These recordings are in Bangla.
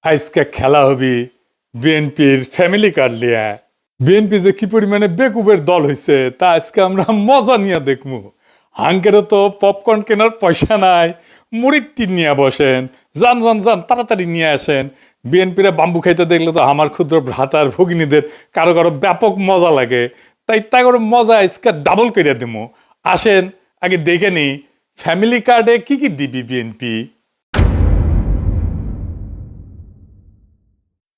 আজকে খেলা হবি বিএনপির ফ্যামিলি কার্ড লিয়া। বিএনপি যে কি পরিমাণে বেকুবের দল হয়েছে তা আজকে আমরা মজা নিয়ে দেখবো। হাঙ্কেরও তো পপকর্ন কেনার পয়সা নাই, মুড়ির টিন নিয়ে বসেন। যান যান যান তাড়াতাড়ি নিয়ে আসেন। বিএনপিরা বাম্বু খাইতে দেখলে তো আমার ক্ষুদ্র ভ্রাতার ভগিনীদের কারো কারো ব্যাপক মজা লাগে। তাই তাই করে মজা আজকে ডাবল করিয়া দিমু। আসেন আগে দেখে নি ফ্যামিলি কার্ডে কি কি দিবি বিএনপি।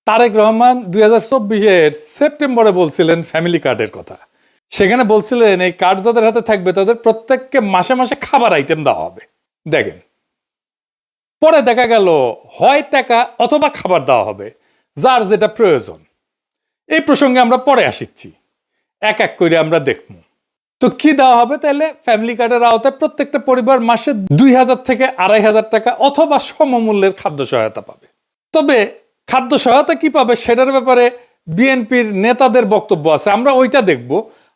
তারেক রহমান 2024-এর সেপ্টেম্বরে বলছিলেন ফ্যামিলি কার্ডের কথা। সেখানে বলছিলেন এই কার্ড যাদের হাতে থাকবে তাদের প্রত্যেককে মাসে মাসে খাবার আইটেম দেওয়া হবে। দেখেন, পরে দেখা গেল হয় টাকা অথবা খাবার দেওয়া হবে, যার যেটা প্রয়োজন। এই প্রসঙ্গে আমরা পরে আসিচ্ছি, এক এক করে আমরা দেখব। তো কি দেওয়া হবে? তাহলে ফ্যামিলি কার্ডের আওতায় প্রত্যেকটা পরিবার মাসে 2000 থেকে 2500 টাকা অথবা সমমূল্যের খাদ্য সহায়তা পাবে। তবে খাদ্য সহায়তা কি পাবে সেটার ব্যাপারে বিএনপির নেতাদের বক্তব্য আছে, আমরা ওইটা দেখব।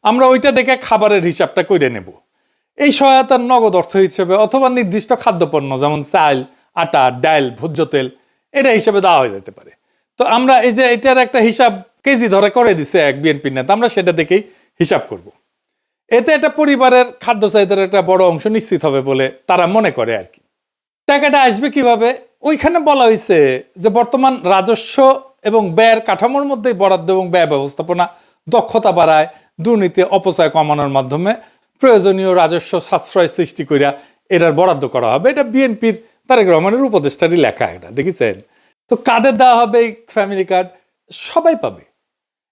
আমরা ওইটা দেখে খাবারের হিসাবটা করে নেব। এই সহায়তার নগদ অর্থ হিসেবে অথবা নির্দিষ্ট খাদ্যপণ্য যেমন চাল, আটা, ডাল, ভোজ্য তেল এটা হিসাবে দেওয়া হয়ে যেতে পারে। তো আমরা এই যে এটার একটা হিসাব কেজি ধরে করে দিছে এক বিএনপির নেতা, আমরা সেটা দেখেই হিসাব করব। এতে একটা পরিবারের খাদ্য চাহিদার একটা বড় অংশ নিশ্চিত হবে বলে তারা মনে করে আর কি। টাকাটা আসবে কিভাবে? ওইখানে বলা হয়েছে যে বর্তমান রাজস্ব এবং ব্যয়ের কাঠামোর মধ্যে বরাদ্দ এবং ব্যয় ব্যবস্থাপনা দক্ষতা বাড়ায়, দুর্নীতি অপচয় কমানোর মাধ্যমে প্রয়োজনীয় রাজস্ব সাশ্রয় সৃষ্টি করিয়া এটার বরাদ্দ করা হবে। এটা বিএনপির তারেক রহমানের উপদেষ্টারই লেখা। এটা দেখেছেন? তো কাদের দেওয়া হবে এই ফ্যামিলি কার্ড? সবাই পাবে।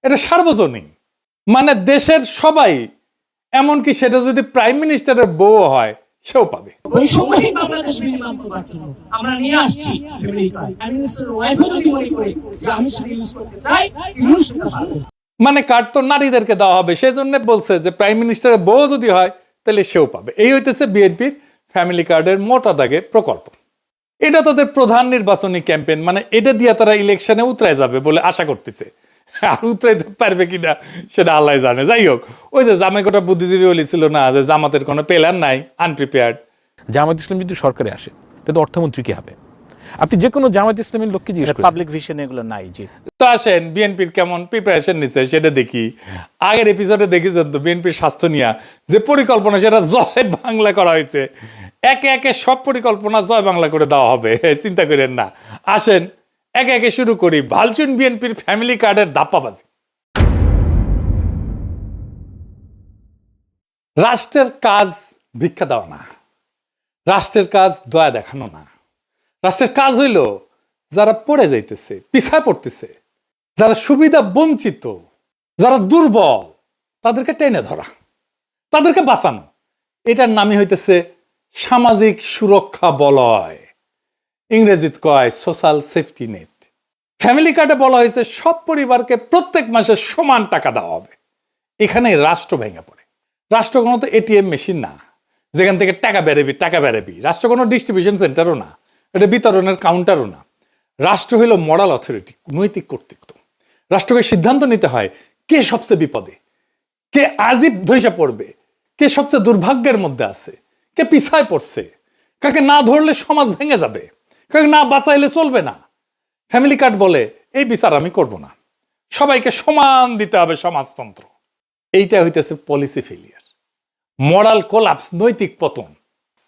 এটা সার্বজনীন, মানে দেশের সবাই, এমনকি সেটা যদি প্রাইম মিনিস্টারের বউ হয় সেও পাবে। বৈষম্যহীন বাংলাদেশ বিনির্মাণ করার জন্য আমরা নিয়ে আসছি ফ্যামিলি কার্ড। প্রাইম মিনিস্টার ওয়াইফও যদি মনে করে যে আমি সেটা ইউজ করতে চাই, ইউজ করতে পারবেন। মানে কার্ড তো নারীদেরকে দেওয়া হবে, সেই জন্য বলছে যে প্রাইম মিনিস্টারের বউ যদি হয় তাহলে সেও পাবে। এই হইতেছে বিএনপির ফ্যামিলি কার্ডের মোটা দাগে প্রকল্প। এটা তাদের প্রধান নির্বাচনী ক্যাম্পেইন, মানে এটা দিয়ে তারা ইলেকশনে উতরায় যাবে বলে আশা করতেছে। আর উতরাইতে পারবে কিনা সেটা আল্লাহ জানে। যাই হোক, ওই যে জামাইকোটা বুদ্ধিজীবী বলেছিল না যে জামাতের কোনো প্ল্যান নাই, আনপ্রিপেয়ার্ড। জামায়াত ইসলাম যদি সরকারে আসে তাহলে অর্থমন্ত্রী কি হবে? আপনি যে কোনো জামায়াত ইসলামের লোককে জিজ্ঞেস করেন, পাবলিক ভিশন এগুলো নাই। জি, তো আসেন বিএনপির কেমন প্রিপারেশন নিচ্ছে সেটা দেখি। আগের এপিসোডে দেখেছেন তো বিএনপির স্বাস্থ্য নিয়ে যে পরিকল্পনা, সেটা জয় বাংলা করা হয়েছে। একে একে সব পরিকল্পনা জয় বাংলা করে দেওয়া হবে, চিন্তা করেন না। আসেন একে একে শুরু করি ভালচুন বিএনপির ফ্যামিলি কার্ডের ধাপ্পাবাজি। রাষ্ট্রের কাজ ভিক্ষা দেওয়া না, রাষ্ট্রের কাজ দয়া দেখানো না। রাষ্ট্রের কাজ হইল যারা পড়ে যাইতেছে, পিছায় পড়তেছে, যারা সুবিধা বঞ্চিত, যারা দুর্বল, তাদেরকে টেনে ধরা, তাদেরকে বাঁচানো। এটার নামই হইতেছে সামাজিক সুরক্ষা বলয়, ইংরেজিতে কয় সোশ্যাল সেফটি নেট। ফ্যামিলি কার্ডে বলা হয়েছে সব পরিবারকে প্রত্যেক মাসে সমান টাকা দেওয়া হবে। এখানে রাষ্ট্র ভেঙে পড়ে। রাষ্ট্র কোনো তো এটিএম মেশিন না যেখান থেকে টাকা বেরোবি। রাষ্ট্র কোনো ডিস্ট্রিবিউশন সেন্টারও না, এটা বিতরণের কাউন্টারও না। রাষ্ট্র হইল মরাল অথরিটি, নৈতিক কর্তৃত্ব। রাষ্ট্রকে সিদ্ধান্ত নিতে হয় কে সবচেয়ে বিপদে, কে আজীব ধৈর্য পড়বে, কে সবচেয়ে দুর্ভাগ্যের মধ্যে আছে, কে পিছায় পড়ছে, কাকে না ধরলে সমাজ ভেঙে যাবে, কাকে না বাঁচাইলে চলবে না। ফ্যামিলি কার্ড বলে এই বিচার আমি করব না, সবাইকে সমান দিতে হবে সমাজতন্ত্র। এইটা হইতেছে পলিসি ফেলিয়ার, মরাল কোলাপস, নৈতিক পতন।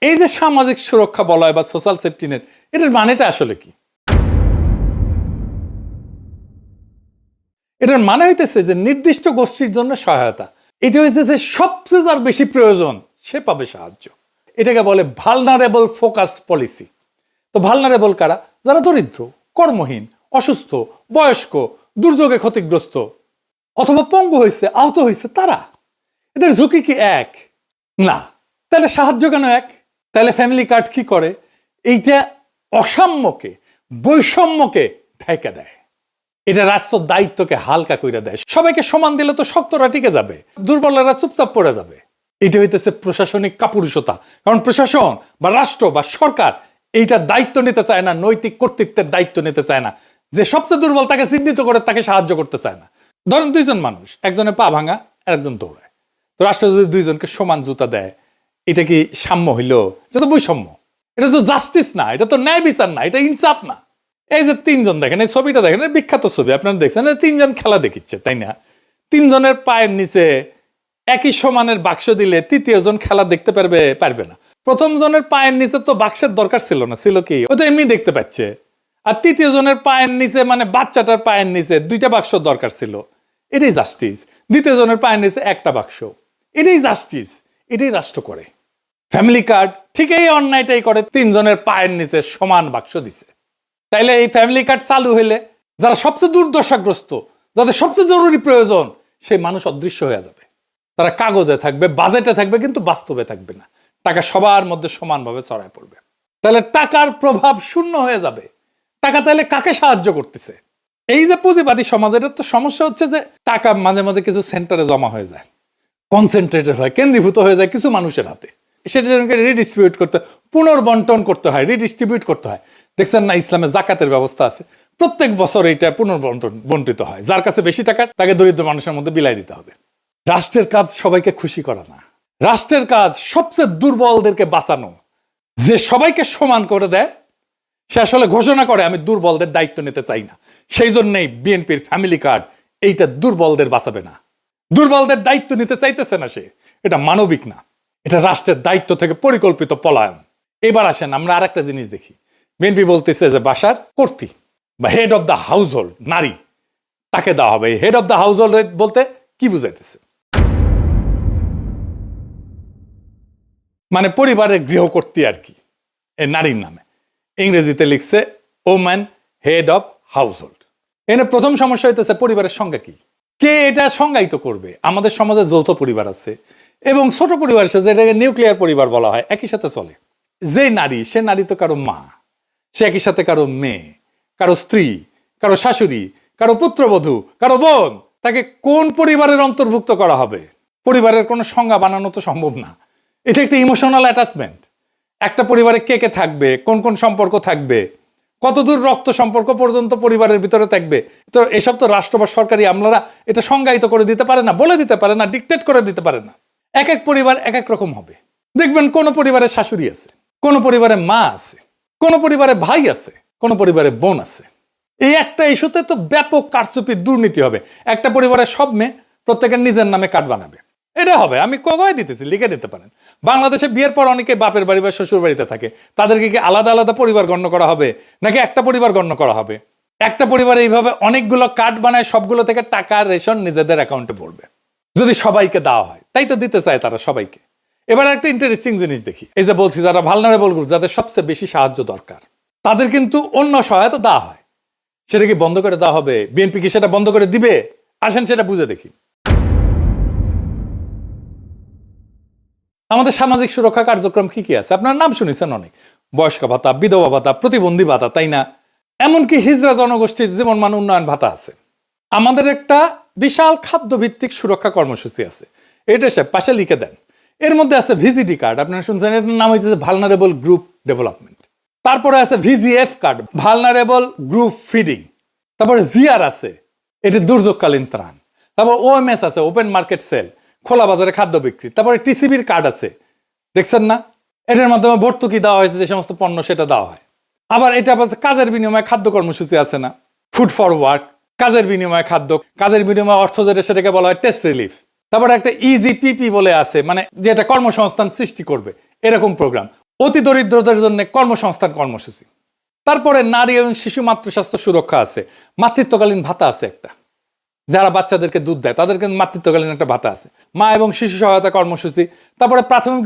এই যে সামাজিক সুরক্ষা বলয় বা সোশ্যাল সেফটি নেট, এটার মানেটা আসলে কি? এটার মানে হইতেছে যে নির্দিষ্ট গোষ্ঠীর জন্য সহায়তা। এটা হইতেছে সবচেয়ে যার বেশি প্রয়োজন সে পাবে সাহায্য। এটাকে বলে ভালনারেবল ফোকাসড পলিসি। তো ভালনারেবল কারা? যারা দরিদ্র, কর্মহীন, অসুস্থ, বয়স্ক, দুর্যোগে ক্ষতিগ্রস্ত অথবা পঙ্গু হয়েছে, আহত হয়েছে, তারা। এদের ঝুঁকি কি এক? না। তাহলে সাহায্য কেন এক? তাহলে ফ্যামিলি কার্ড কি করে? এইটা অসাম্যকে, বৈষম্যকে ঢাইকা দেয়। এটা রাষ্ট্র দায়িত্বকে হালকা কইরা দেয়। সবাইকে সমান দিলে তো শক্তরা টিকে যাবে, দুর্বলেরা চুপচাপ পড়ে যাবে। এটা হইতেছে প্রশাসনিক কাপুরুষতা। কারণ প্রশাসন বা রাষ্ট্র বা সরকার এইটা দায়িত্ব নিতে চায় না, নৈতিক কর্তৃত্বের দায়িত্ব নিতে চায় না। যে সবচেয়ে দুর্বল তাকে চিহ্নিত করে তাকে সাহায্য করতে চায় না। ধরেন দুইজন মানুষ, একজনের পা ভাঙা আর একজন দৌড়ায়। তো রাষ্ট্র যদি দুইজনকে সমান জুতা দেয়, এটা কি সাম্য হইল? এটা তো বৈষম্য, এটা তো জাস্টিস না, এটা তো ন্যায় বিচার না, এটা ইনসাফ না। এই যে তিনজন দেখেন, এই ছবিটা দেখেন, বিখ্যাত ছবি আপনারা দেখছেন, তিনজন খেলা দেখিচ্ছে, তাই না? তিনজনের পায়ের নিচে একই সমানের বাক্স দিলে তৃতীয় জন খেলা দেখতে পারবে না। প্রথম জনের পায়ের নিচে তো বাক্সের দরকার ছিল না, ছিল কি, ও তো এমনি দেখতে পাচ্ছে। আর তৃতীয় জনের পায়ের নিচে মানে বাচ্চাটার পায়ের নিচে 2টা বাক্স দরকার ছিল, এটাই জাস্টিস। দ্বিতীয় জনের পায়ের নিচে 1টা বাক্স, এটাই জাস্টিস, এটাই রাষ্ট্র করে। ফ্যামিলি কার্ড ঠিক এই অন্যায়টাই করে, 3 জনের পায়ের নিচে সমান বাক্স দিছে। তাইলে এই ফ্যামিলি কার্ড চালু হইলে যারা সবচেয়ে দুর্দশাগ্রস্ত, যাদের সবচেয়ে জরুরি প্রয়োজন, সেই মানুষ অদৃশ্য হয়ে যাবে। তারা কাগজে থাকবে, বাজেটে থাকবে, কিন্তু বাস্তবে থাকবে না। টাকা সবার মধ্যে সমানভাবে ছড়ায় পড়বে। তাহলে টাকার প্রভাব শূন্য হয়ে যাবে। টাকা তাহলে কাকে সাহায্য করতেছে? এই যে পুঁজিবাদী সমাজের তো সমস্যা হচ্ছে যে টাকা মাঝে মাঝে কিছু সেন্টারে জমা হয়ে যায়, কনসেন্ট্রেটেড হয়, কেন্দ্রীভূত হয়ে যায় কিছু মানুষের হাতে। সেটা রিডিস্ট্রিবিউট করতে, পুনর্বন্টন করতে হয়, রিডিস্ট্রিবিউট করতে হয়। দেখছেন না, ইসলামে জাকাতের ব্যবস্থা আছে, প্রত্যেক বছর এইটা বন্টিত হয়। যার কাছে বেশি টাকা তাকে দরিদ্র মানুষের মধ্যে বিলাই দিতে হবে। রাষ্ট্রের কাজ সবাইকে খুশি করা না, রাষ্ট্রের কাজ সবচেয়ে দুর্বলদেরকে বাঁচানো। যে সবাইকে সমান করে দেয় সে আসলে ঘোষণা করে আমি দুর্বলদের দায়িত্ব নিতে চাই না। সেই জন্যই বিএনপির ফ্যামিলি কার্ড এইটা দুর্বলদের বাঁচাবে না, দুর্বলদের দায়িত্ব নিতে চাইতেছে না সে। এটা মানবিক না, এটা রাষ্ট্রের দায়িত্ব থেকে পরিকল্পিত পলায়ন। এবার আসেন আমরা আর একটা জিনিস দেখি। বিএনপি বলতেছে যে বাসার কর্ত্রী বা head of the house hold নারী, তাকে দেওয়া হবে। Head of the house hold বলতে কি বুঝাইতেছে? মানে পরিবারের গৃহকর্ত্রী আর কি, এই নারীর নামে। ইংরেজিতে লিখছে woman head of house hold. এনে প্রথম সমস্যা হইতেছে পরিবারের সংজ্ঞা কি, কে এটা সংজ্ঞায়িত করবে? আমাদের সমাজে যৌথ পরিবার আছে এবং ছোট পরিবার আছে, যেটাকে নিউক্লিয়ার পরিবার বলা হয়, একই সাথে চলে। যে নারী, সে নারী তো কারো মা, সে একই সাথে কারো মেয়ে, কারো স্ত্রী, কারো শাশুড়ি, কারো পুত্রবধূ, কারো বোন। তাকে কোন পরিবারের অন্তর্ভুক্ত করা হবে? পরিবারের কোনো সংজ্ঞা বানানো তো সম্ভব না। এটা একটা ইমোশনাল অ্যাটাচমেন্ট। একটা পরিবারে কে কে থাকবে, কোন কোন সম্পর্ক থাকবে, কতদূর রক্ত সম্পর্ক পর্যন্ত পরিবারের ভিতরে থাকবে, তো এসব তো রাষ্ট্র বা সরকারি আমলারা এটা সংজ্ঞায়িত করে দিতে পারে না, বলে দিতে পারে না, ডিকটেট করে দিতে পারে না। এক এক পরিবার এক এক রকম হবে। দেখবেন কোন পরিবারে শাশুড়ি আছে, কোন পরিবারে মা আছে, কোন পরিবারে ভাই আছে, কোন পরিবারে বোন আছে। এই একটা ইস্যুতে তো ব্যাপক কারচুপি, দুর্নীতি হবে। একটা পরিবারের সব মেয়ে প্রত্যেকের নিজের নামে কার্ড বানাবে, এটা হবে। আমি কয়ে দিতেছি, লিখে দিতে পারেন। বাংলাদেশে বিয়ের পর অনেকে বাপের বাড়ি বা শ্বশুর বাড়িতে থাকে, তাদেরকে কি আলাদা আলাদা পরিবার গণ্য করা হবে নাকি একটা পরিবার গণ্য করা হবে? একটা পরিবার এইভাবে অনেকগুলো কার্ড বানায়, সবগুলো থেকে টাকা রেশন নিজেদের অ্যাকাউন্টে পড়বে। যদি সবাইকে দেওয়া হয়, তাই তো দিতে চায় তারা সবাইকে। এবার একটা ইন্টারেস্টিং জিনিস দেখি। এই যে বলছি যারা ভালনারেবল গ্রুপ, যাদের সবচেয়ে বেশি সাহায্য দরকার, তাদের কিন্তু অন্য সহায়তা দেওয়া হয়। সেটা কি বন্ধ করে দেওয়া হবে? বিএনপি কি সেটা বন্ধ করে দিবে? আসেন সেটা বুঝে দেখি। আমাদের সামাজিক সুরক্ষা কার্যক্রম কি কি আছে? আপনার নাম শুনেছেন অনেক, বয়স্ক ভাতা, বিধবা ভাতা, প্রতিবন্ধী ভাতা, তাই না? এমনকি হিজড়া জনগোষ্ঠীর জীবন মান উন্নয়ন ভাতা আছে। আমাদের একটা বিশাল খাদ্যভিত্তিক সুরক্ষা কর্মসূচি আছে, এটা সে পাশে লিখে দেন। এর মধ্যে আছে ভিজিডি কার্ড, আপনারা শুনছেন, এর নাম হচ্ছে ভালনারেবল গ্রুপ ডেভেলপমেন্ট। তারপরে আছে VGF card, vulnerable group feeding. তারপরে জিআর আছে, এটি দুর্যোগকালীন ত্রাণ। তারপর ওএমএস আছে, ওপেন মার্কেট সেল, খোলা বাজারে খাদ্য বিক্রি। তারপরে টিসিবির কার্ড আছে, দেখছেন না? এটার মাধ্যমে ভর্তুকি দেওয়া হয়েছে, যে সমস্ত পণ্য সেটা দেওয়া হয়। আবার এটা কাজের বিনিময়ে খাদ্য কর্মসূচি আছে না, ফুড ফর ওয়ার্ক, কাজের বিনিময়ে খাদ্য, কাজের বিনিময়ে অর্থ, যেটা সেটাকে বলা হয় টেস্ট রিলিফ। তারপরে একটা ইজিপিপি বলে আছে, মানে যেটা কর্মসংস্থান সৃষ্টি করবে, এরকম প্রোগ্রাম। অতি দরিদ্রদের জন্য কর্মসংস্থান কর্মসূচি। তারপরে নারী এবং শিশু মাতৃস্বাস্থ্য সুরক্ষা আছে, মাতৃত্বকালীন ভাতা আছে একটা, যারা বাচ্চাদেরকে দুধ দেয় তাদেরকে মাতৃত্বকালীন একটা ভাতা আছে, মা এবং শিশু সহায়তা কর্মসূচি। তারপরে প্রাথমিক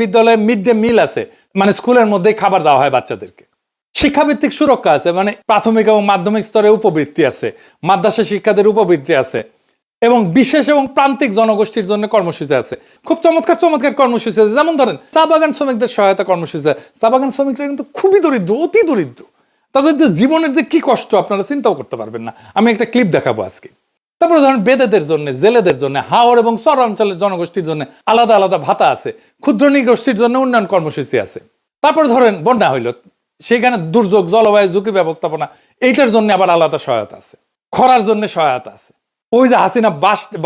বিদ্যালয়ে মিড ডে মিল আছে, মানে স্কুলের মধ্যেই খাবার দেওয়া হয় বাচ্চাদেরকে। শিক্ষাভিত্তিক সুরক্ষা আছে, মানে প্রাথমিক এবং মাধ্যমিক স্তরে উপবৃত্তি আছে, মাদ্রাসা শিক্ষাদের উপবৃত্তি আছে, এবং বিশেষ এবং প্রান্তিক জনগোষ্ঠীর জন্য কর্মসূচি আছে। খুব চমৎকার চমৎকার কর্মসূচি আছে। যেমন ধরেন চা বাগান শ্রমিকদের সহায়তা কর্মসূচি আছে। চা বাগান শ্রমিকরা কিন্তু খুবই দরিদ্র, অতি দরিদ্র। তাদের যে জীবনের যে কি কষ্ট আপনারা চিন্তাও করতে পারবেন না। আমি একটা ক্লিপ দেখাবো আজকে। তারপরে ধরেন বেদেদের জন্য, জেলেদের জন্য, হাওর এবং চর অঞ্চলের জনগোষ্ঠীর জন্য আলাদা আলাদা ভাতা আছে। ক্ষুদ্র নৃগোষ্ঠীর জন্য উন্নয়ন কর্মসূচি আছে। তারপরে ধরেন বন্যা হইল, সেখানে দুর্যোগ, জলবায়ু ঝুঁকি ব্যবস্থাপনা, এইটার জন্য আবার আলাদা সহায়তা আছে। খরার জন্য সহায়তা আছে। ওই যে হাসিনা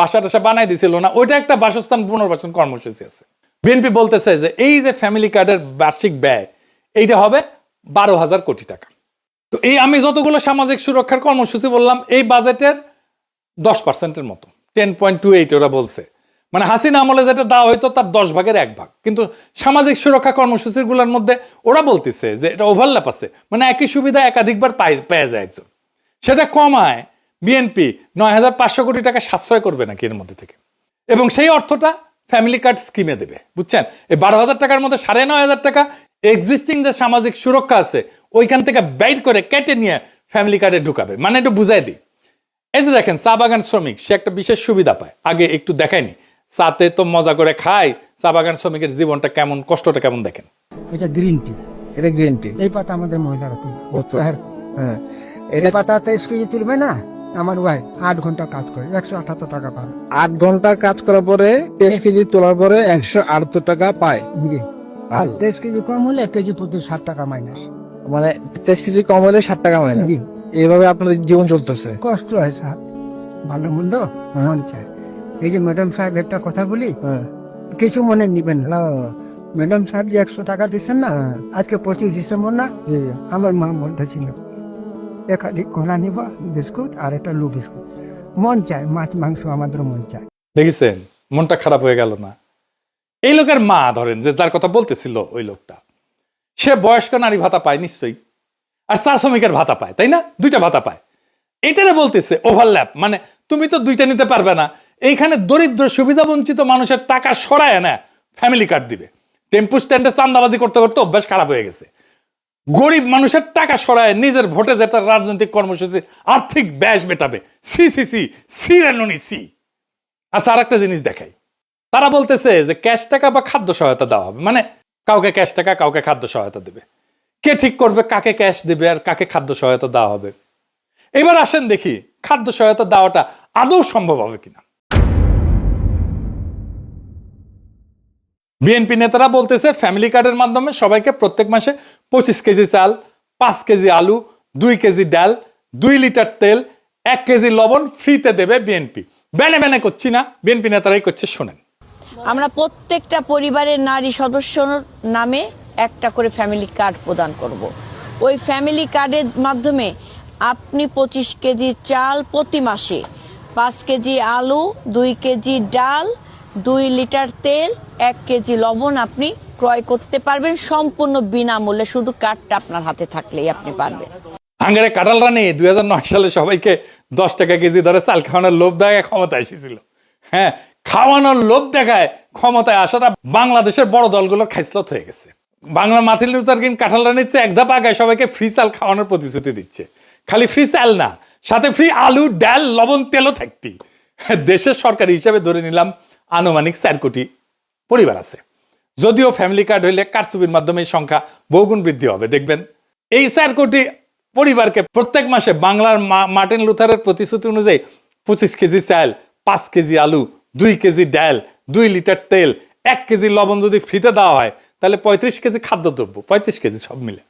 বাসা টাসা বানাই দিছিল না, ওইটা একটা বাসস্থান পুনর্বাসন কর্মসূচি আছে। বিএনপি বলতেছে যে এই যে ফ্যামিলি কার্ডের বার্ষিক ব্যয়, এইটা হবে 12,000 কোটি টাকা। তো এই আমি যতগুলো সামাজিক সুরক্ষার কর্মসূচি বললাম এই বাজেটের 10%-এর মতো, 10.28 ওরা বলছে। মানে হাসিনা আমলে যেটা দেওয়া হয়তো তার 10 ভাগের 1 ভাগ। কিন্তু সামাজিক সুরক্ষা কর্মসূচিগুলোর মধ্যে ওরা বলতেছে যে এটা ওভারল্যাপ আছে, মানে একই সুবিধা একাধিকবার পেয়ে যায় একজন। সেটা কমায় বিএনপি 9,500 কোটি টাকা সাশ্রয় করবে নাকি এর মধ্যে থেকে, এবং সেই অর্থটা ফ্যামিলি কার্ড স্কিমে দেবে। বুঝছেন, এই 12,000 টাকার মধ্যে 9,500 টাকা এক্সিস্টিং যে সামাজিক সুরক্ষা আছে ওইখান থেকে বাইর করে কেটে নিয়ে ফ্যামিলি কার্ডে ঢুকাবে। মানে একটু বুঝাই দিই, এই যে দেখেন চা বাগান শ্রমিক সে একটা বিশেষ সুবিধা পায়, আগে একটু দেখায়নি, চাতে তো মজা করে খায়, চা বাগান শ্রমিকের জীবনটা কেমন, কষ্টটা কেমন দেখেন। এটা গ্রিন টি, এটা গ্রিন টি। এই পাতা আমাদের মহিলারা তুলবে। হ্যাঁ, এটা পাতা 23 কেজি তুলবে না, আমার ওয়াই 8 ঘন্টা কাজ করে 178 টাকা পাবে। 8 ঘন্টা কাজ করার পরে 23 কেজি তোলার পরে 178 টাকা পায়। জি, আর 23 কেজি কম হলে 1 কেজি প্রতি 60 টাকা মাইনাস। মানে 23 কেজি কম হলে 60 টাকা হয় না। জি, এইভাবে আপনাদের জীবন চলতেছে। কষ্ট হয় স্যার, ভালো মন্দ মন চায়। এই যে ম্যাডাম সাহেব একটা কথা বলি, হ্যাঁ, কিছু মনে নিবেন না। না, ম্যাডাম সাহেব যে 100 টাকা দিচ্ছেন না, আজকে 25 ডিসেম্বর না, জি, আমার মা বলতেছিল একাধিক কলা নিব, বিস্কুট আর একটা লু বিস্কুট। মন চায়, মাছ মাংস আমাদের মন চায়। দেখেছেন, মনটা খারাপ হয়ে গেল না? এই লোকের মা ধরেন যে যার কথা বলতেছিল ওই লোকটা, সে বয়স্ক নারী ভাতা পায় নিশ্চয়ই, আর চা শ্রমিকের ভাতা পায়, তাই না? 2টা ভাতা পায়। এটারে বলতেছে ওভারল্যাপ, মানে তুমি তো 2টা নিতে পারবে না, এইখানে দরিদ্র সুবিধা বঞ্চিত মানুষের টাকা সরায় না ফ্যামিলি কার্ড দিবে। টেম্পু স্ট্যান্ডে চান্দাবাজি করতে করতে অভ্যাস খারাপ হয়ে গেছে, গরিব মানুষের টাকা সরায় নিজের ভোটে যেটা রাজনৈতিক কর্মসূচি আর্থিক ব্যয় মেটাবে। সি সি সি সি রেনুনি সি। আচ্ছা, আর একটা জিনিস দেখাই, তারা বলতেছে যে ক্যাশ টাকা বা খাদ্য সহায়তা দেওয়া হবে, মানে কাউকে ক্যাশ টাকা কাউকে খাদ্য সহায়তা দেবে। কে ঠিক করবে কাকে ক্যাশ দেবে আর কাকে খাদ্য সহায়তা দেওয়া হবে? এবার আসেন দেখি খাদ্য সহায়তা দেওয়াটা আদৌ সম্ভব হবে কিনা। বিএনপি নেতারা বলতেছে ফ্যামিলি কার্ডের মাধ্যমে সবাইকে প্রত্যেক মাসে 25 কেজি চাল, 5 কেজি আলু, 2 কেজি ডাল, 2 লিটার তেল, 1 কেজি লবণ ফ্রিতে দেবে বিএনপি। বেনে বেনে করছি না, বিএনপি নেতারাই করছে, শোনেন। আমরা প্রত্যেকটা পরিবারের নারী সদস্যর নামে একটা করে ফ্যামিলি কার্ড প্রদান করব। ওই ফ্যামিলি কার্ডের মাধ্যমে আপনি 25 কেজি চাল প্রতি মাসে, 5 কেজি আলু, 2 কেজি ডাল, 2 লিটার তেল, 1 কেজি লবণ আপনি ক্রয় করতে পারবেন সম্পূর্ণ বিনামূল্যে, শুধু কার্ডটা আপনার হাতে থাকলেই আপনি পারবেন। হাঙ্গারে কাঁঠাল রানী 2009 সালে সবাইকে 10 টাকা কেজি ধরে চাল খাওয়ানোর লোভ দেখায় ক্ষমতায় এসেছিল। হ্যাঁ, খাওয়ানোর লোভ দেখায় ক্ষমতায় আসাটা বাংলাদেশের বড় দলগুলোর খাইসলত হয়ে গেছে। বাংলা মার্টিন লুথার কিং কাঁঠাল রানীর চেয়ে 1 ধাপ আগায় সবাইকে ফ্রি চাল খাওয়ানোর প্রতিশ্রুতি দিচ্ছে। খালি ফ্রি চাল না, সাথে ফ্রি আলু, ডাল, লবণ, তেলও থাকতি। দেশের সরকারি হিসাবে ধরে নিলাম আনুমানিক 4 কোটি পরিবার আছে। যদিও ফ্যামিলি কার্ড হইলে কারচুপির মাধ্যমে এই সংখ্যা বহুগুণ বৃদ্ধি হবে। দেখবেন এই 4 কোটি পরিবারকে প্রত্যেক মাসে বাংলার মার্টিন লুথারের প্রতিশ্রুতি অনুযায়ী 25 কেজি চাল, 5 কেজি আলু, 2 কেজি ডাল, 2 লিটার তেল, 1 কেজি লবণ যদি ফ্রিতে দেওয়া হয় তাহলে 35 কেজি খাদ্যদ্রব্য, 35 কেজি সব মিলে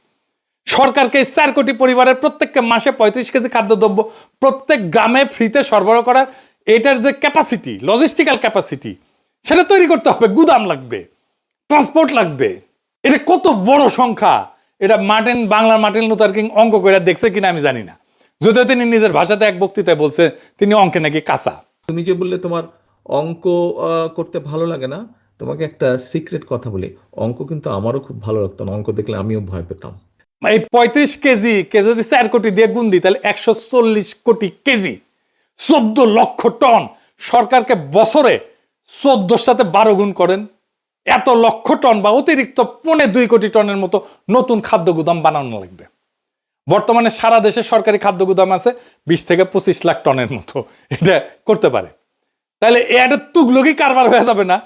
সরকারকে 4 কোটি পরিবারের প্রত্যেককে মাসে 35 কেজি খাদ্যদ্রব্য প্রত্যেক গ্রামে ফ্রিতে সরবরাহ করার এটার যে ক্যাপাসিটি, লজিস্টিক্যাল ক্যাপাসিটি, সেটা তৈরি করতে হবে। গুদাম লাগবে, ট্রান্সপোর্ট লাগবে। এটা কত বড় সংখ্যা, এটা বাংলার মার্টিন লুথার কিং অঙ্ক করে দেখছে কিনা আমি জানি না, যদিও তিনি নিজের ভাষাতে এক বক্তৃতায় বলছে তিনি অঙ্কে নাকি কাঁচা। তুমি যে বললে তোমার অঙ্ক করতে ভালো লাগে না, তোমাকে একটা সিক্রেট কথা বলি, অঙ্ক কিন্তু আমারও খুব ভালো লাগতো না, অঙ্ক দেখলে আমিও ভয় পেতাম। এই 35 কেজি যদি 4 কোটি দিয়ে গুণ দিই তাহলে 140 কোটি কেজি, 14 লক্ষ টন। সরকারকে বছরে 14 সাথে 12 গুণ করেন, এত লক্ষ টন বা অতিরিক্ত 2.25 কোটি টনের মতো নতুন খাদ্য গুদাম বানানো লাগবে। বর্তমানে সারা দেশে সরকারি খাদ্য গুদাম আছে 20 থেকে 25 লাখ টনের মতো, এটা করতে পারে। তাহলে এটা তুগলকি কারবার হয়ে যাবে না?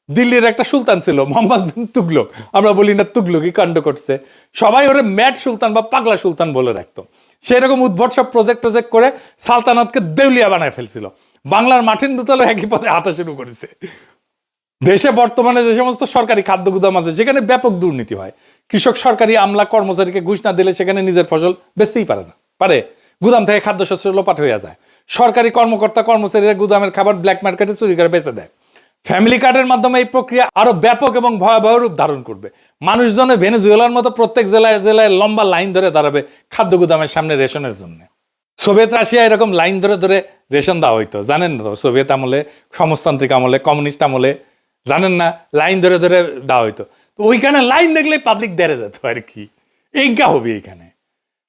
দিল্লির একটা সুলতান ছিল মোহাম্মদ বিন তুগলক, আমরা বলি না তুগলকি কাণ্ড করছে, সবাই ওরে ম্যাড সুলতান বা পাগলা সুলতান বলে রাখতো। সেরকম উদ্ভট সব প্রজেক্ট করে সালতানাতকে দেউলিয়া বানায় ফেলছিল। বাংলার মার্টিন লুথারও একই পথে হাঁটা শুরু করেছে। দেশে বর্তমানে যে সমস্ত সরকারি খাদ্য গুদাম আছে সেখানে ব্যাপক দুর্নীতি হয়। কৃষক সরকারি আমলা কর্মচারীকে ঘুষ না দিলে সেখানে নিজের ফসল বেচতেই পারে না, পারে গুদাম থেকে খাদ্যশস্য লোপাট হয়ে যায়। সরকারি কর্মকর্তা কর্মচারীরা গুদামের খাবার ব্ল্যাক মার্কেটে চুরি করে বেচে দেয়। ফ্যামিলি কার্ডের মাধ্যমে এই প্রক্রিয়া আরো ব্যাপক এবং ভয়াবহ রূপ ধারণ করবে। মানুষজনে ভেনেজুয়েলার মতো প্রত্যেক জেলায় জেলায় লম্বা লাইন ধরে দাঁড়াবে খাদ্য গুদামের সামনে রেশনের জন্য। সোভিয়েত রাশিয়া এরকম লাইন ধরে ধরে রেশন দেওয়া হইতো, জানেন না তো? সোভিয়েত আমলে, সমাজতান্ত্রিক আমলে, কমিউনিস্ট আমলে, জানেন না, লাইন ধরে ধরে দেওয়া হইতো। তো ওইখানে লাইন দেখলে পাবলিক দেড়ে যেত আর কি। এইটা হবে এইখানে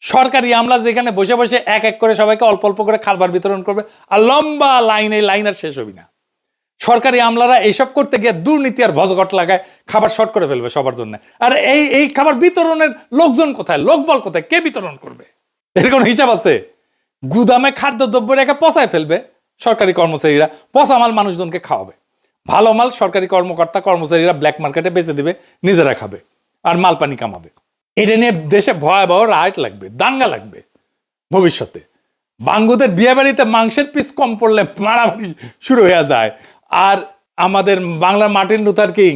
সরকারি আমলা যেখানে বসে বসে এক এক করে সবাইকে অল্প অল্প করে খাবার বিতরণ করবে, আর লম্বা লাইন, এই লাইন আর শেষ হবি না। সরকারি আমলারা এইসব করতে গিয়ে দুর্নীতি আর ভজঘট লাগায় খাবার শর্ট করে ফেলবে সবার জন্য। আর এই খাবার বিতরণের লোকজন কোথায়, লোকবল কোথায়, কে বিতরণ করবে? এর কোনো হিসাব আছে? গুদামে খাদ্যদ্রব্য রেখে পচায় ফেলবে সরকারি কর্মচারীরা, পচা মাল মানুষজনকে খাওয়াবে, ভালো মাল সরকারি কর্মকর্তা কর্মচারীরা ব্ল্যাক মার্কেটে বেচে দিবে, নিজেরা খাবে আর মাল পানি কামাবে। এটা নিয়ে দেশে ভয়াবহ রাইট লাগবে, দাঙ্গা লাগবে ভবিষ্যতে। বাঙ্গুদের বিয়ে বাড়িতে মাংসের পিস কম পড়লে মারামারি শুরু হয়ে যায়। আর আমাদের বাংলার মার্টিন লুথার কিং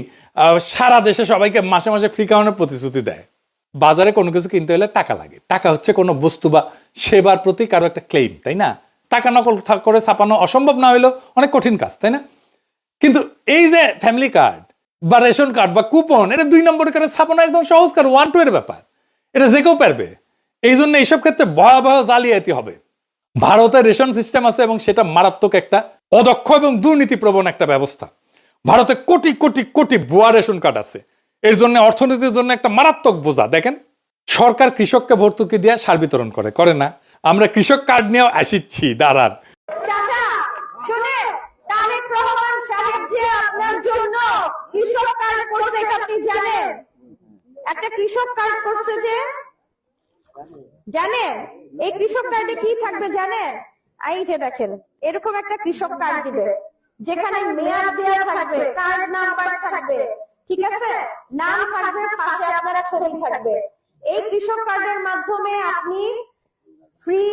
সারা দেশে সবাইকে মাসে মাসে ফ্রি খাওয়ানোর প্রতিশ্রুতি দেয়। বাজারে কোনো কিছু কিনতে হলে টাকা লাগে। টাকা হচ্ছে কোনো বস্তু বা সেবার প্রতি কারো একটা ক্লেম, তাই না? টাকা নকল করে ছাপানো অসম্ভব না হইলেও অনেক কঠিন কাজ, তাই না? কিন্তু এই যে ফ্যামিলি কার্ড বা রেশন কার্ড বা কুপন, এটা 2 নম্বর করে ছাপানো একদম সহজ কার, 1-2 এর ব্যাপার। এটা যে কেউ পারবে। এই জন্য এইসব ক্ষেত্রে ভয়াবহ জালিয়াতি হবে। ভারতের রেশন সিস্টেম আছে এবং সেটা মারাত্মক একটা অদক্ষ এবং দুর্নীতিপ্রবণ একটা ব্যবস্থা। ভারতে কোটি কোটি কোটি ভুয়া রেশন কার্ড আছে। এর জন্য অর্থনীতির জন্য একটা মারাত্মক বোঝা। দেখেন, সরকার কৃষককে ভর্তুকি দিয়ে সার বিতরণ করে না? আমরা কৃষক কার্ড নিয়েও আসিচ্ছি, দাঁড়ান। চাচা শুনে, তারেক রহমান সাহেব যে আপনার জন্য কৃষক কার্ড করছে, আপনি জানেন? একটা কৃষক কার্ড করছে যে, জানেন এই কৃষক কার্ডে কি থাকবে জানেন? এই যে দেখেন, এরকম একটা কৃষক কার্ড দিবে, যেখানে মেয়াদ দেওয়া থাকবে, কার্ড নাম্বার থাকবে, ঠিক আছে, নাম থাকবে, পাশে আপনার ছবি থাকবে। এই কৃষক কার্ডের মাধ্যমে আপনি ফ্রি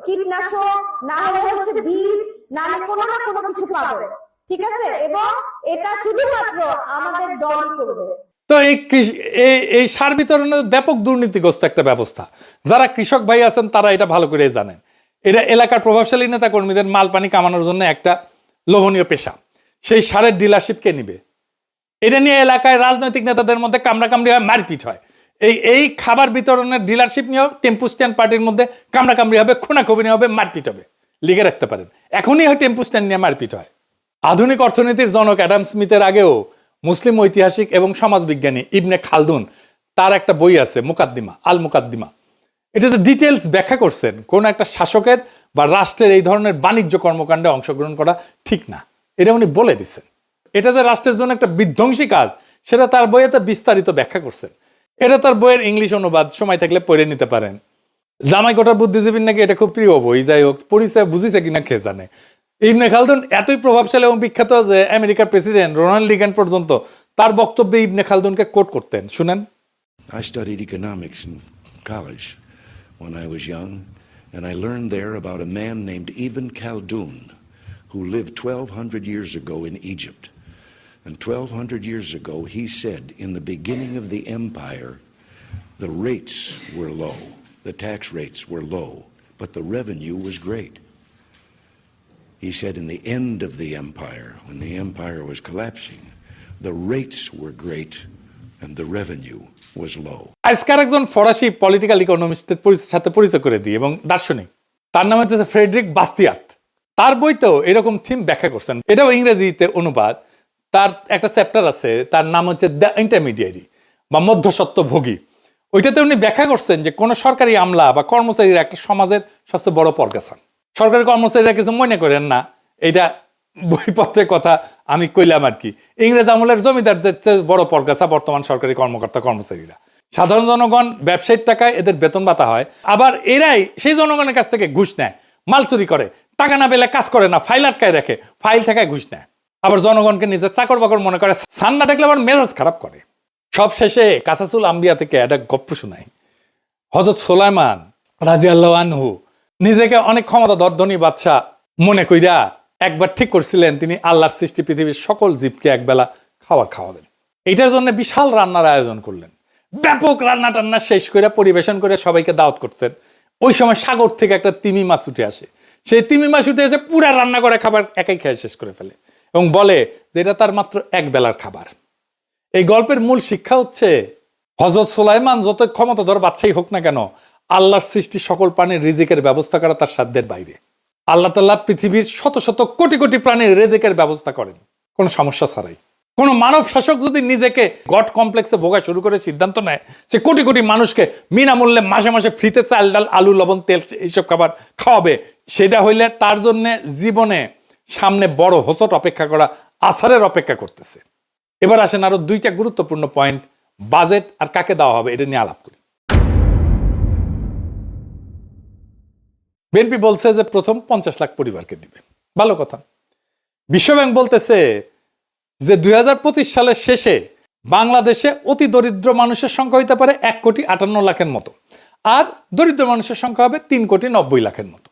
কীটনাশক, না হলে হচ্ছে বীজ, না হলে কোনো না কোনো কিছু পাবেন, ঠিক আছে? এবং এটা শুধুমাত্র আমাদের দল করবে। তো এই সার বিতরণের ব্যাপক দুর্নীতিগ্রস্ত একটা ব্যবস্থা। যারা কৃষক ভাই আছেন তারা এটা ভালো করে জানেন। এটা এলাকার প্রভাবশালী নেতা কর্মীদের মাল পানি কামানোর জন্য একটা লোভনীয় পেশা। সেই সারের ডিলারশিপ কে নিবে? এটা নিয়ে এলাকায় রাজনৈতিক নেতাদের মধ্যে কামড়াকামড়ি হয়, মারপিট হয়। এই খাবার বিতরণের ডিলারশিপ নিয়েও টেম্পু স্ট্যান্ড পার্টির মধ্যে কামড়াকামড়ি হবে, খুনাখুনি হবে, মারপিট হবে। লিখে রাখতে পারেন, এখনই হয় টেম্পু স্ট্যান্ড নিয়ে মারপিট হয়। আধুনিক অর্থনীতির জনক অ্যাডাম স্মিথের আগেও মুসলিম ঐতিহাসিক এবং সমাজবিজ্ঞানী ইবনে খালদুন, তার একটা বই আছে মুকাদ্দিমা, আল মুকাদ্দিমা। এটাতে ডিটেলস ব্যাখ্যা করছেন কোন একটা শাসকের বা রাষ্ট্রের এই ধরনের বাণিজ্য কর্মকাণ্ডে অংশগ্রহণ করা ঠিক না। এটা উনি বলে দিচ্ছেন। এটা যে রাষ্ট্রের জন্য একটা বিধ্বংসী কাজ, সেটা তার বইয়েতে বিস্তারিত ব্যাখ্যা করছেন। এটা তার বইয়ের ইংলিশ অনুবাদ, সময় থাকলে পড়ে নিতে পারেন। জামাই কোটার বুদ্ধিজীবীর নাকি এটা খুব প্রিয় বই। যাই হোক, পরিচয় বুঝিছে কিনা কে জানে। ইবনে খালদুন এতই প্রভাবশালী এবং বিখ্যাত যে আমেরিকার প্রেসিডেন্ট রোনাল্ড রিগান পর্যন্ত তার বক্তব্যে ইবনে খালদুনকে কোট করতেন। শুনেন। I studied economics in college when I was young, and I learned there about a man named Ibn Khaldun who lived 1200 years ago in Egypt. And 1200 years ago he said, in the beginning of the empire, the rates were low, the tax rates were low, but the revenue was great. He said in the end of the empire, when the empire was collapsing, the rates were great and the revenue was low. আজকের একজন ফরাসি পলিটিক্যাল ইকোনমিস্টের সাথে পরিচয় করে দিই, এবং দার্শনিক, তার নাম হচ্ছে ফ্রেডরিক বাস্তিয়াত। তার বইতেও এরকম থিম ব্যাখ্যা করছেন। এটাও ইংরেজিতে অনুবাদ। তার একটা চ্যাপ্টার আছে, তার নাম হচ্ছে দ্য ইন্টারমিডিয়ারি বা মধ্যস্বত্বভোগী। ওইটাতে উনি ব্যাখ্যা করছেন যে কোনো সরকারি আমলা বা কর্মচারীরা একটা সমাজের সবচেয়ে বড় পরগাছা। সরকারি কর্মচারীরা কিছু মনে করেন না, এটা বইপত্রের কথা আমি কইলাম আর কি। ইংরেজ আমলের জমিদারদের চেয়ে বড় পরগাছা বর্তমান সরকারি কর্মকর্তা কর্মচারীরা। সাধারণ জনগণ ব্যবসায়িক টাকায় এদের বেতন ভাতা হয়, আবার এরাই সেই জনগণের কাছ থেকে ঘুষ নেয়, মাল চুরি করে, টাকা না পেলে কাজ করে না, ফাইল আটকায় রাখে, ফাইল টাকায় ঘুষ নেয়, আবার জনগণকে নিজের চাকর বাকর মনে করে, সান না দেখলে আবার মেজাজ খারাপ করে। সব শেষে কাসাসুল আম্বিয়া থেকে একটা গপ্প শোনাই। হযরত সুলাইমান রাদিয়াল্লাহু আনহু নিজেকে অনেক ক্ষমতাধর ধনী বাদশা মনে কইরা একবার ঠিক করছিলেন তিনি আল্লাহর সৃষ্টি পৃথিবীর সকল জীবকে একবেলা খাবার খাওয়াবেন। এটার জন্য বিশাল রান্নার আয়োজন করলেন। ব্যাপক রান্না টান্না শেষ করে পরিবেশন করে সবাইকে দাওয়াত করতেন। ওই সময় সাগর থেকে একটা তিমি মাছ উঠে আসে। সেই তিমি মাছ উঠে এসে পুরা রান্না করে খাবার একাই খেয়ে শেষ করে ফেলে। এবং বলে যে এটা তার মাত্র এক বেলার খাবার। এই গল্পের মূল শিক্ষা হচ্ছে হযরত সুলাইমান যত ক্ষমতাধর বাদশাহী হোক না কেন, আল্লাহর সৃষ্টি সকল প্রাণীর রিজিকের ব্যবস্থা করা তার সাধ্যের বাইরে। আল্লাহ তাআলা পৃথিবীর শত শত কোটি কোটি প্রাণীর রিজিকের ব্যবস্থা করেন কোনো সমস্যা ছাড়াই। কোনো মানব শাসক যদি নিজেকে গড কমপ্লেক্সে ভোগা শুরু করে সিদ্ধান্ত নেয় যে কোটি কোটি মানুষকে বিনামূল্যে মাসে মাসে ফ্রিতে চাল ডাল আলু লবণ তেল এইসব খাবার খাওয়াবে, সেটা হইলে তার জন্য জীবনে সামনে বড় হোঁচট অপেক্ষা করা, আছাড়ের অপেক্ষা করতেছে। এবার আসেন আরো দুইটা গুরুত্বপূর্ণ পয়েন্ট, বাজেট আর কাকে দেওয়া হবে এটা নিয়ে আলাপ করি। বিএনপি বলছে যে প্রথম 50 লাখ পরিবারকে দিবে, ভালো কথা। বিশ্বব্যাংক বলতেছে যে 2025 সালের শেষে বাংলাদেশে অতি দরিদ্র মানুষের সংখ্যা হইতে পারে 1,58,00,000-এর মতো, আর দরিদ্র মানুষের সংখ্যা হবে 3,90,00,000-এর মতো।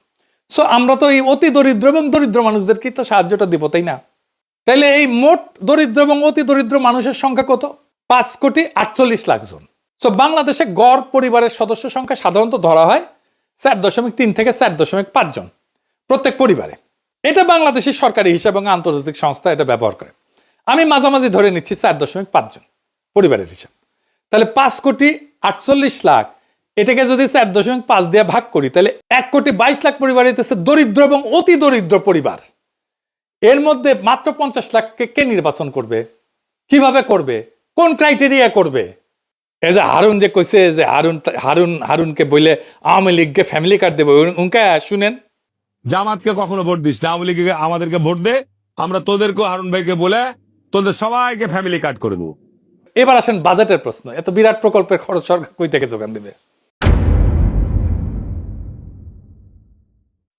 সো আমরা তো এই অতি দরিদ্র এবং দরিদ্র মানুষদেরকে তো সাহায্যটা দিব, তাই না? তাইলে এই মোট দরিদ্র এবং অতি দরিদ্র মানুষের সংখ্যা কত? 5,48,00,000 জন। সো বাংলাদেশে গড় পরিবারের সদস্য সংখ্যা সাধারণত ধরা হয় 4.3 থেকে 4.5 জন প্রত্যেক পরিবারে। এটা বাংলাদেশের সরকারি হিসাব এবং আন্তর্জাতিক সংস্থা এটা ব্যবহার করে। আমি মাঝামাঝি ধরে নিচ্ছি 4.5 জন পরিবারের হিসাব। তাহলে 5,48,00,000 এটাকে যদি 4.5 দিয়ে ভাগ করি, তাহলে 1,22,00,000 পরিবার হইতেছে দরিদ্র এবং অতি দরিদ্র পরিবার। এর মধ্যে মাত্র 50 লাখকে কে নির্বাচন করবে? কিভাবে করবে? কোন ক্রাইটেরিয়া করবে? এই যে হারুন যে কইছে যে হারুনকে বলে আওয়ামী লীগকে ফ্যামিলি কার্ড দেবে, উনকে শুনেন। জামাতকে কখনো ভোট দিস না, আওয়ামী লীগকে আমাদেরকে ভোট দে, আমরা তোদেরকেও হারুন ভাইকে বলে তোদের সবাইকে ফ্যামিলি কার্ড করে দেবো। এবার আসেন বাজেটের প্রশ্ন। এত বিরাট প্রকল্পের খরচ সরকার কই থেকে যোগান দেবে?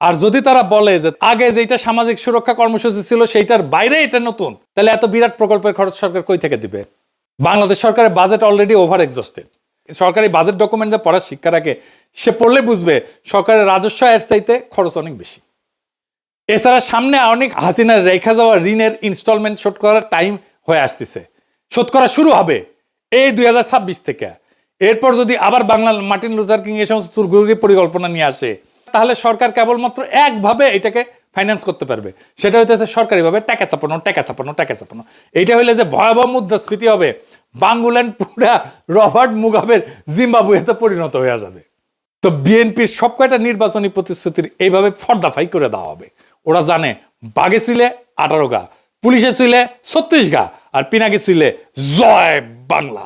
আর যদি তারা বলে যে আগে যেটা সামাজিক সুরক্ষা কর্মসূচি ছিল সেইটার বাইরে এটা নতুন, তাহলে এত বিরাট প্রকল্পের খরচ সরকার কই থেকে দিবে? বাংলাদেশ সরকারের বাজেট অলরেডি ওভার এক্সস্টেড। সরকারি বাজেট ডকুমেন্ট যা পড়ার শিক্ষা রাখে সে পড়লে বুঝবে সরকারের রাজস্ব এর চাইতে খরচ অনেক বেশি। এছাড়া সামনে অনেক হাসিনার রেখা যাওয়া ঋণের ইনস্টলমেন্ট শোধ করার টাইম হয়ে আসতেছে, শোধ করা শুরু হবে এই 2026 থেকে। এরপর যদি আবার বাংলা মার্টিন লুথার কিং এই সমস্ত তুর্গি পরিকল্পনা নিয়ে আসে, তাহলে সরকার কেবলমাত্র একভাবে এটাকে ফাইন্যান্স করতে পারবে, সেটা হইতেছে সরকারিভাবে টাকা চাপানো। এইটা হইলে যে ভয়াবহ মুদ্রাস্ফীতি হবে, বাংলাদেশ পুরা রবার্ট মুগাবের জিম্বাবুয়েতে পরিণত হয়ে যাবে। তো বিএনপির সব কয়টা নির্বাচনী প্রতিশ্রুতির এইভাবে ফর্দাফাই করে দেওয়া হবে। ওরা জানে বাঘে ছিলে 18 গা, পুলিশে ছিলে 36 গা, আর পিনাকি ছিলে জয় বাংলা।